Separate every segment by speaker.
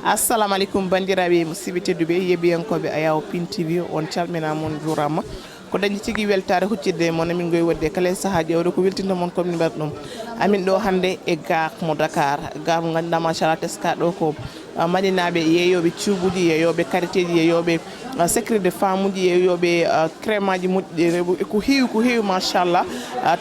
Speaker 1: assalamu alaikum bandiraɓe musidɓe tedduɓe yeɓiyankoɓe Ayaw Pin TV on calmina mon jurama ko dañi tigui weltare huccidde mon amin goy wadde kala saaha ƴewde ko weltinta mon comme ni mbaɗa ɗum amin ɗo hande e gare mo Dakar gare mo ganduɗa machallah teska ɗo ko maɗinaɓe yeeyoɓe cuuɓuji yeeyoɓe karité ji yeeyoɓe secret de femme uji yeeyoɓe crème aji moƴƴi ko heewi machallah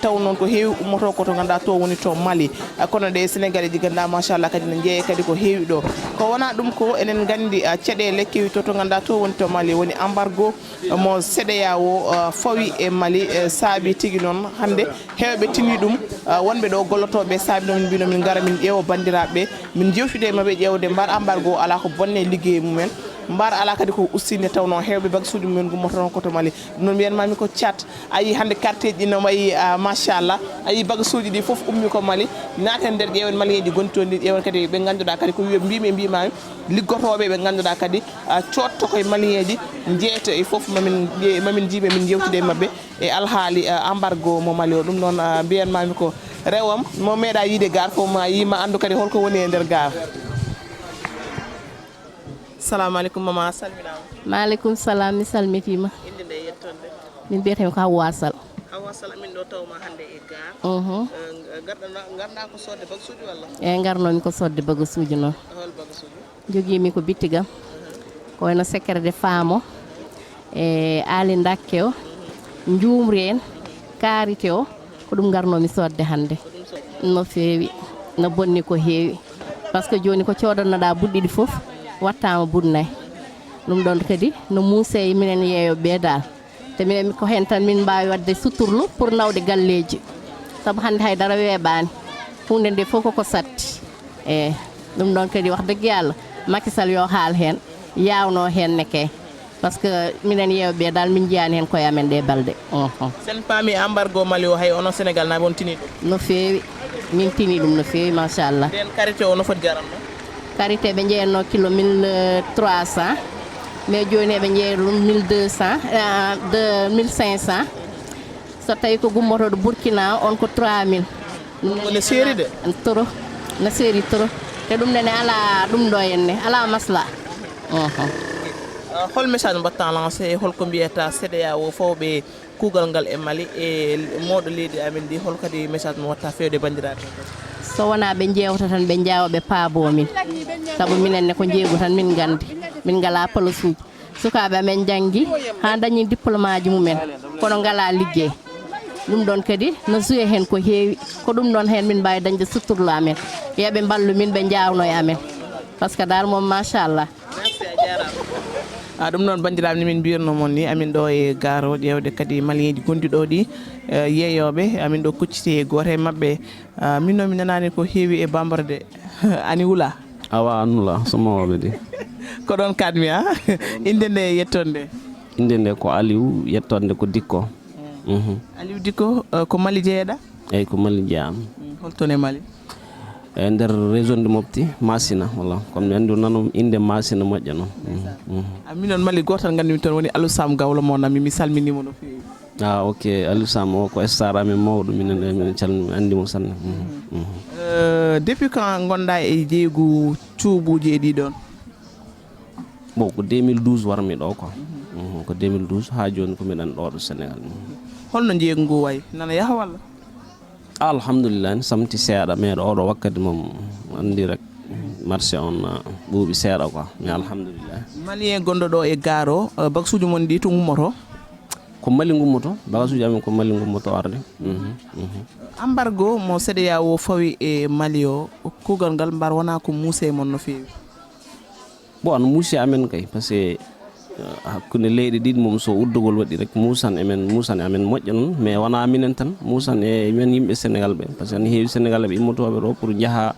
Speaker 1: taw noon ko heewi ummoto ko to ganduɗa to woni to Mali kono ɗe Sénégal ji ganduɗa machallah kadi ne jeeya kadi ko heewi ɗo ko wona ɗum ko enen gandi caɗele kewi to ganduɗa to woni to Mali woni embargo mo CEDEAO fawi e Mali saabi tigui noon hande hewɓe tini ɗum wonɓe ɗo gollotoɓe saabi noon min mbino min gara min ƴeewa bandiraɓeɓe min jewtude e mabɓe ƴewde mbar embargo ala ko bonne ligguey mumen mbar ala kadi ko ustinde tawno hewɓe bagasuji mumen gummoto noon koto Mali ɗum noon mbiyanmami ko chat ayi hande carte ji no wayi machallah ayi bagasuji ɗi foof ummi ko Mali naten nder ƴeewen malieji gonti toon ɗi ƴeewen kadi ɓe ganduɗa kadi ko mbimami liggotoɓe ɓe ganduɗa kadi cotto koye malieji jeeyta e foof mamin jiiɓe min jewtude e mabɓe e alhaali embargo mo Mali o ɗum noon mbiyanmami ko rewam mo meeɗa yiide gar fof ma yima andu kadi holko woni e nder gar. Assalamu alaikum mama salminama.
Speaker 2: Maaleykum salam mi salmitima.
Speaker 1: Inde nde yettonde.
Speaker 2: Min mbiyetemi ko Hawwa Sall.
Speaker 1: Hawwa Sall min ɗo tawma hande e gar. Garɗa ko sodde bagasuji walla?
Speaker 2: Eyyi garnomi ko sodde bagasuji noon.
Speaker 1: Hol bagasuji?
Speaker 2: Joguimi ko bittigam. Ko wayno secret de femme o e aali dakke o jumri en karité o ko ɗum garnomi sodde hande. No feewi no bonni ko heewi par ce que joni ko codannoɗa budɗiɗi foof wattama budnay ɗum ɗon kadi no muuse minen yeeyoɓe dal te minen ko hen tan min mbawi wadde suturlu pour nawde galleji saabu hande haydara weeɓani hunde nde fof koko satti e ɗum ɗon kadi wax degg yallah Macky Sall yo haal hen yawno hen neke par ce que minen yeeyoɓe dal min jiyani hen koye amen ɗe balɗe
Speaker 1: sen paami embargo Mali o hay onon Sénégal naɓe on tini ɗum
Speaker 2: no feewi min tini ɗum no feewi machallah
Speaker 1: nden karité o no foti jaranno
Speaker 2: karité ɓe jeeyatno kilo 1300 mais joni eɓe jeeya ɗum 1200 1500 so tawi ko gummotoɗo Burkina on ko 3000
Speaker 1: ne seeri de
Speaker 2: toro ne seeri toro te ɗum nene ala ɗum ɗo henne ala masla
Speaker 1: hol message mbatta lancé holko mbiyata CEDEAO fawɓe kuugal ngal e Mali e mawɗo leydi amen ndi hol kadi message mo watta fewde bandiraɓe
Speaker 2: so wona ɓe jewta tan ɓe jawa ɓe paabomin saabu minenne ko jeegu tan min gandi min ngala palosuji sukaɓe amen janggi ha dañi diplôme aji mumen kono ngala liggey ɗum ɗon kadi no joué hen ko heewi ko ɗum ɗon hen min mbawi dañde suturlu amen yeɓe ballu min ɓe jawno e amen par ce que dal moom machallah
Speaker 1: ɗum noon bandiraɓe ni min mbiyatno moon ni amin ɗo e garo ƴewde kadi malieji gondiɗo ɗi yeeyoɓe amin ɗo kucciti e goto e mabɓe min noon mi nanani ko heewi e bamborde ani wula
Speaker 3: awa annula somowoɓe de
Speaker 1: ko ɗon kadmi ha inde nde yettonde
Speaker 3: inde nde ko Aliou yettonde ko Dikko
Speaker 1: Aliou Dikko ko Mali jeeyaɗa
Speaker 3: eyyi ko Mali jeeyam
Speaker 1: holton e Mali
Speaker 3: e nder région de Mopti Masina walla comme mi andi nano inde Masina moƴƴa noon
Speaker 1: min noon Mali gotal gandimi toon woni Aliou Sam Gawlo mo nammi mi salminimo no feewi
Speaker 3: ok Aliou Sam o ko star amen mawɗo minen calmi andimo sanne
Speaker 1: depuis quand gonɗa e jeygu cuuɓuji e ɗiɗon
Speaker 3: bon ko 2012 warmi ɗo quoi ko 2012 ha joni ko miɗen ɗo ɗo Sénégal
Speaker 1: holno jeygu ngu wayi nana yaaha walla
Speaker 3: alhamdulillah ni samti seeɗa mais oɗo wakkati mom andi rek marché on ɓuuɓi seeɗa quoi mais alhamdulillah
Speaker 1: malien gonɗo ɗo e garo bagasuji mon ɗi to gummoto
Speaker 3: ko Mali gummoto bagasuji amen ko Mali gummoto arde
Speaker 1: embargo mo CEDEAO fawi e Mali o kuugal ngal mbar wona ko muuse mon no feewi
Speaker 3: bon no muusi amen kay par ce que hakkude leyɗe ɗiɗi mom so uddugol waɗi rek muusan e amen moƴƴa noon mais wona minen tan muusan e men yimɓe Sénégal ɓe par ce que ne heewi Sénégal ɓe immotoɓe ɗo pour jaaha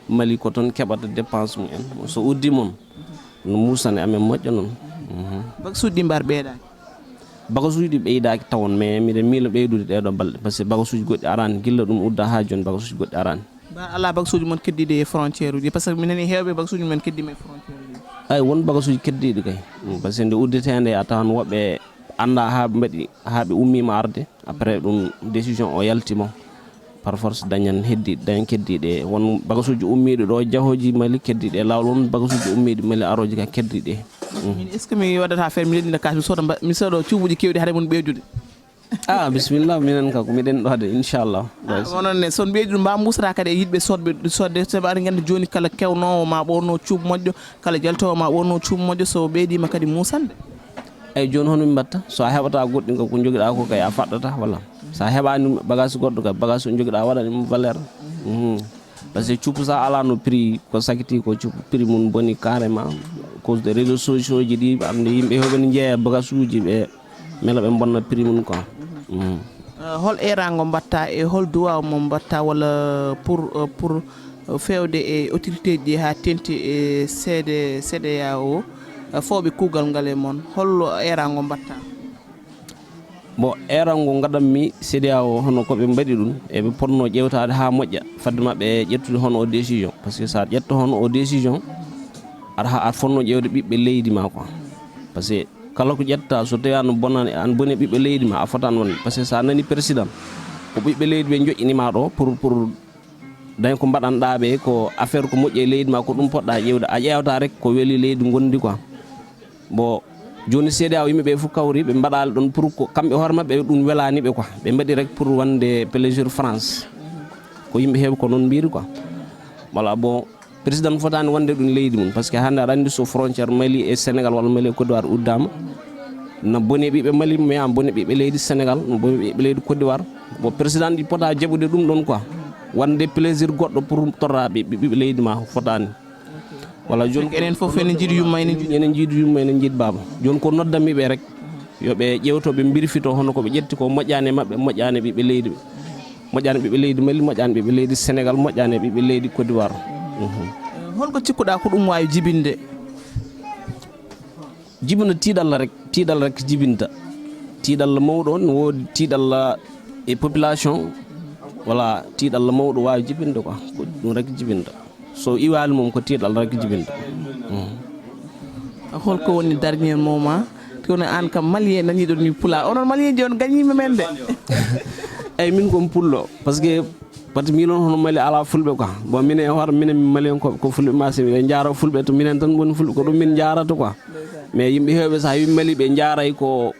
Speaker 3: Mali ko toon keɓata dépense mumen so uddi moom no muusan e amen moƴƴa noon
Speaker 1: bagasuji ɗi mbar ɓeeɗaki
Speaker 3: bagasuji ɗi ɓeydaki tawon mais miɗen miila ɓeydude ɗeɗo balɗe par ce que bagasuji goɗɗi arani gilla ɗum udda ha joni bagasuji goɗɗi arani
Speaker 1: ala bagasuji mon keddiɗe e frontiére uji par ce que mineni hewɓe bagasuji men keddima e frontiére uji
Speaker 3: ay won bagasuji keddiɗi kay par ce que nde uddetende a tawan woɓɓe anda ha ɓe mbaɗi ha ɓe ummima arde après ɗum décision o yaltimo par force dañan keddiɗe won bagasuji ummiɗo ɗo jahoji Mali keddiɗe lawol won bagasuji ummiɗi Mali aroji ka keddiɗe
Speaker 1: min est ce que mi waɗata affaire mi leɗɗina kas mi soɗo cuubuji kewɗi haade mon ɓeydude
Speaker 3: bisimillah minen ka ko miɗen ɗo de inchallah
Speaker 1: wononne son ɓeydude mba musata kadi e yiɗɓe sodde sabu aɗa gandi joni kala kewnowo ma ɓorno cuubu moƴƴo kala jaltowo ma ɓorno cuubu moƴƴo so ɓeydima kadi musande
Speaker 3: eyyi joni hono min mbatta so a heɓata goɗɗi ko joguiɗa ko kay a faɗɗata walla sa heɓani bagage goɗɗo kay bagage o joguiɗa waɗanimo valeur par ce que cuubu sa ala no prix ko sakiti ko cuubu prix mum boni carrément cause de réseaux sociaux ji ɗi ande yimɓe heɓene jeeya bagage uji ɓe mela ɓe bonna prix mum quoi
Speaker 1: hol erago mbatta e hol duwaw mo mbatta walla pour fewde e autorité ji ha tenti e CEDEAO fawɓe kuugal ngal e moon hollo erago mbatta
Speaker 3: bon erago gaɗanmi CEDEAO hono koɓe mbaɗi ɗum eɓe ponno ƴewtade ha moƴƴa fadde mabɓe ƴettude hono o décision par ce que sa ƴetto hono o décision aɗa fonno ƴewde ɓiɓɓe leydi ma quoi par ce que kala ko ƴetta so tawi an boni ɓiɓɓe leydi ma a fotan wonde par ce que sa nani président ko ɓiɓɓe leydi ɓe joƴƴinima ɗo pour dañ ko mbaɗanɗa ɓe ko affaire ko moƴƴi e leydi ma ko ɗum poɗɗa ƴewde a ƴewta rek ko weeli leydi gondi quoi bon joni CEDEAO yimɓeɓe fof kawri ɓe mbaɗali ɗon pour ko kamɓe hoore mabɓe ɗum welaniɓe quoi ɓe mbaɗi rek pour wande plaisir France ko yimɓe heeɓe ko noon mbiri quoi voilà bon président fotani wonde ɗum leydi mum par ce que hande aɗa andi so frontiére Mali e Sénégal walla Mali e Côte d'Ivoire uddama no boni ɓiɓɓe Mali mais an boni ɓiɓɓe leydi Sénégal no boni ɓiɓɓe leydi Côte d'Ivoire bon président ɗi pota jaɓude ɗum ɗon quoi wande plaisir goɗɗo pour torra ɓiɓɓe leydi ma fotani walla joni
Speaker 1: enen fof enen jiiɗi yumma enen
Speaker 3: jiiɗi yumma enen jiiɗi baba joni ko noddanmiɓe rek yoɓe ƴewto ɓe birfito hono koɓe ƴetti ko moƴƴani mabɓe moƴƴani ɓiɓɓe leydi moƴƴani ɓiɓɓe leydi Mali moƴƴani ɓiɓɓe leydi Sénégal moƴƴani ɓiɓɓe leydi Côte d'Ivoire
Speaker 1: holko cikkuɗa ko ɗum wawi jibinde
Speaker 3: jibina tiiɗalla rek jibinta tiiɗalla mawɗo on woodi tiiɗalla e population voilà tiiɗalla mawɗo wawi jibinde quoi ko ɗum rek jibinta so iwali mum ko tiiɗalla rek jibinta
Speaker 1: holko woni dernier moment kono an kam malien naniɗo ni pula onon malien ji on gañima men de
Speaker 3: eyyi min komi pullo par ce que minon hono Mali ala fulɓe quoi bon minen e hoore minen malien ko fulɓe masi ɓe jaara fulɓe to minen tan boni fulɓe ko ɗum min jarata quoi mais yimɓe hewɓe sa wi Mali ɓe jaaray ko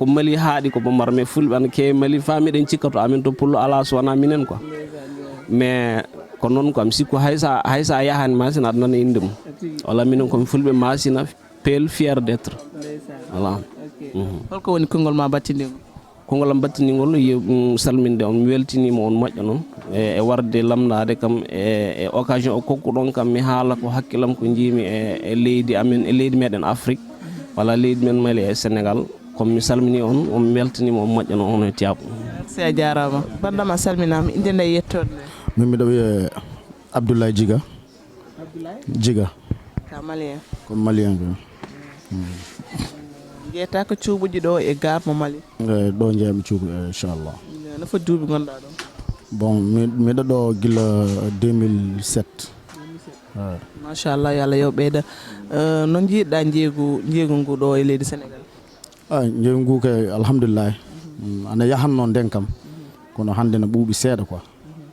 Speaker 3: Mali haaɗi ko Bambara mais fulɓe ana kewi Mali fa miɗen cikka to amin to pullo ala so wona minen quoi mais ko noon quoi mi sikku haysa yahani masina aɗa nana inde mum walla minen komi fulɓe masina pel fier d' être voilà
Speaker 1: holko woni konngol ma battindigo
Speaker 3: konngol am battindigol salminde on mi weltinima on moƴƴa noon e warde lamdade kam e occasion o kokkuɗon kam mi haala ko hakkillam ko jiimi e leydi amen e leydi meɗen Afrique walla leydi men Mali e Sénégal comme mi salmini on mi weltanima on moƴƴa noon on e tiyabo
Speaker 1: merci a jarama bandam a salminama inde nde yettode
Speaker 4: min mbiɗa wiye Abdoulaye Djiga
Speaker 1: ka malien
Speaker 4: ko malien
Speaker 1: jeeta ko cuubuji ɗo e gar mo Mali
Speaker 4: ɗo jeeyami cuubu inchallah
Speaker 1: no foti duuɓi gonɗa ɗo
Speaker 4: bon miɗa ɗo gila 2007
Speaker 1: machallah yo Allah yo ɓeyda no jiiɗɗa jeeygu ngu ɗo e leydi Sénégal
Speaker 4: jeeygu ngu kay alhamdulillah ana yahanno nden kam kono hande no ɓuuɓi seeɗa quoi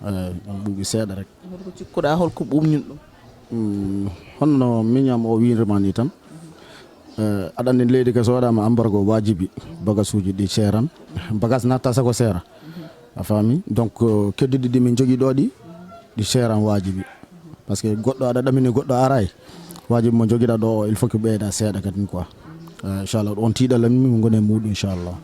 Speaker 4: no ɓuuɓi seeɗa rek
Speaker 1: holko cikkuɗa holko ɓuumñin ɗum
Speaker 4: honno miñam o wirima ni tan aɗa andi leydi ka so waɗama embargo wajibi bagage uji ɗi seeran bagage natta sago seera a faami donc keddiɗi ɗi min jogui ɗo ɗi seeran wajibi par ce que goɗɗo aɗa ɗamini goɗɗo aray wajibi mo joguiɗa ɗo o il faut que ɓeyda seeɗa kadi quoi inchallah on tiiɗalla min gone muɗum inchallah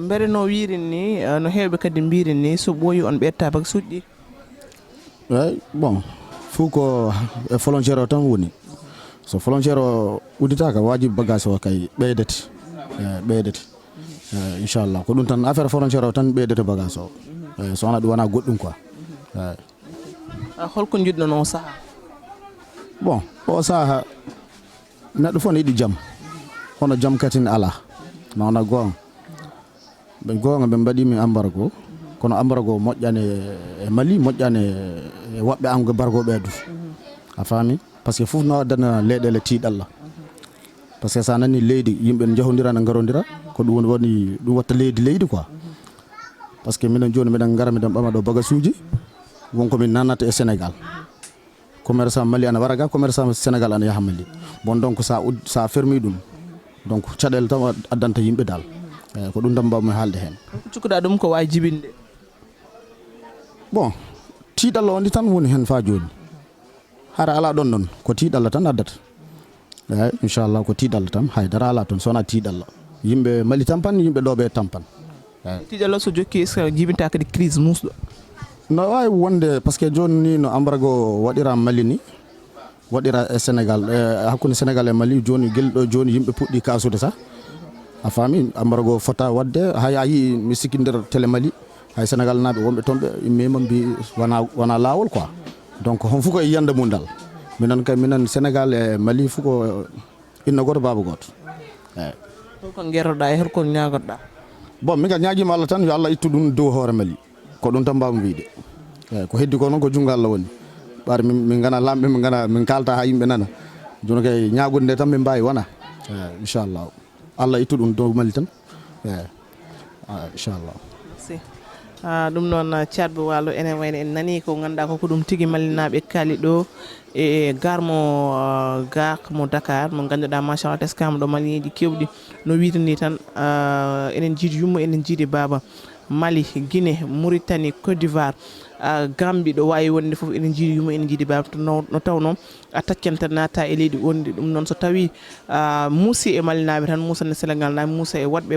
Speaker 1: mbere no wirin ni no hewɓe kadi mbirin ni so ɓooyi on ɓetta bagage uji ɗi
Speaker 4: eyyi bon fou ko e volontaire o tan woni so volontaire o udditaka wajibi bagage o kay ɓeydete inchallah ko ɗum tan affaire volontaire o tan ɓeydete bagage o so wona ɗum wona goɗɗum quoi
Speaker 1: holko jiɗɗo noon saaha
Speaker 4: bon o saaha neɗɗo fof ne yiɗi jaam hono jaam katin ala nawna goonga ɓe mbaɗimi embargo kono embargo moƴƴani e Mali moƴƴani e woɓɓe embargo ɓeedu a faami par ce que fof no waddana leyɗele tiiɗalla par ce que sa nani leydi yimɓe ne jahodira ne garodira ko ɗum woni ɗum watta leydi quoi par ce que minen joni miɗen gara miɗen ɓama ɗo bagasuji wonko min nannata e Sénégal commerçant Mali ana wara ga commerçant Sénégal ana yaha Mali bon donc sa fermi ɗum donc caɗele tan addanta yimɓe dal eyyi ko ɗum tan mbawmi haalde hen
Speaker 1: cikkuɗa ɗum ko wawi jibinde
Speaker 4: bon tiiɗalla on ɗi tan woni hen fa joni hara ala ɗon ɗon ko tiiɗalla tan addata eyyi inchallah ko tiiɗalla tan haydara ala toon sowona tiiɗalla yimɓe Mali tampan yimɓe ɗoɓe tampan eyyi
Speaker 1: tiiɗalla so jokki jibinta kadi crise musɗo
Speaker 4: no wawi wonde par ce que joni ni no embargo waɗira Mali ni waɗira e Sénégal hakkude Sénégal e Mali joni guelɗo joni yimɓe puɗɗi kasude sa a faami embargo fota wadde hay a yi mi sikki nder télé Mali hay Sénégal naaɓe wonɓe toon ɓe mema mbi wona lawol quoi donc hon fof ko e yiyande mum dal minen Sénégal e Mali fof ko inna goto baba goto eyyi
Speaker 1: holko guertoɗa e holko ñagotoɗa
Speaker 4: bon min ka ñaguima Allah tan yo Allah ittu ɗum dow hoore Mali ko ɗum tan mbawmi wiide eyyi ko heddi ko noon ko jungo Allah woni ɓaade min gana lamɓe min kalta ha yimɓe nana joni kay ñagude nde tan min mbawi wona eyyi inchallah Allah ittu ɗum dow Mali tan eyyi inchallah
Speaker 1: ɗum noon Thiat Bou Walo enen wayno en nani ko ganduɗa ko ɗum tigui Malinaɓe kaali ɗo e gare mo Dakar mo ganduɗa machallah teskama ɗo Malieji kewɗi no witani tan enen jiiɗi yumma enen jiiɗi baba Mali Guinée Mauritanie Côte d'Ivoire Gambie ɗo wawi wonde foof enen jiiɗi yumma enen jiiɗi baba no tawno a taccanta nata e leydi wonde ɗum noon so tawi muusi e Malinaɓe tan muusane Sénégal naɓe muusa e woɗɓe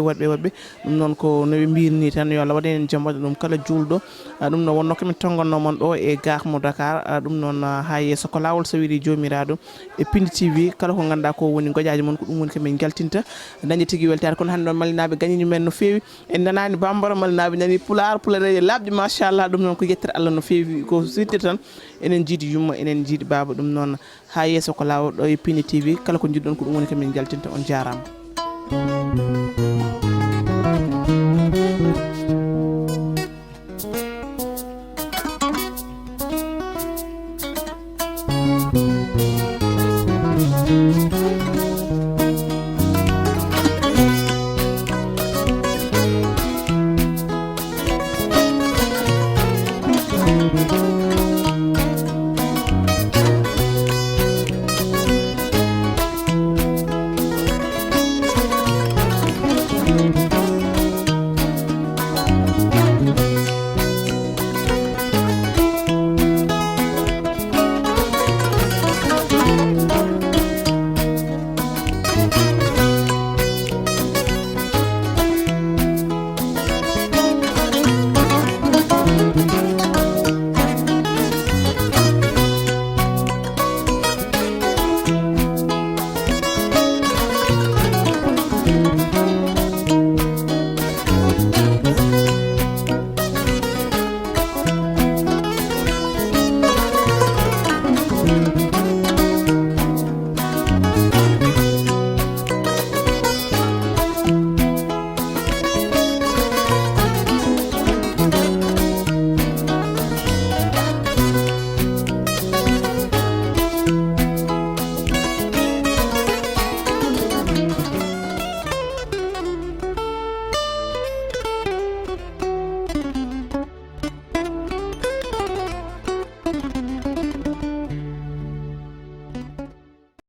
Speaker 1: ɗum noon ko noɓe mbirni tan yo Allah waɗan en jaam waɗa ɗum kala julɗo ɗum noon wonno komin tongannomon ɗo e gare mo Dakar ɗum noon ha yesso ko lawol so wiiri jomiraɗo e Pindi TV kala ko ganduɗa ko woni goƴaji moon ko ɗum woni komin jaltinta dañde tigui weltare kono hande noon Malinaɓe gañini men no fewi en nanani bambara Malinaɓe nani pulareje labɗi machallah ɗum noon ko yettere Allah no fewi ko sirte tan enen jiiɗi yumma enen jiiɗi baba ɗum noon ha yesso ko lawol ɗo e Pindi TV kala ko jiɗɗon ko ɗum woni komin jaltinta on jarama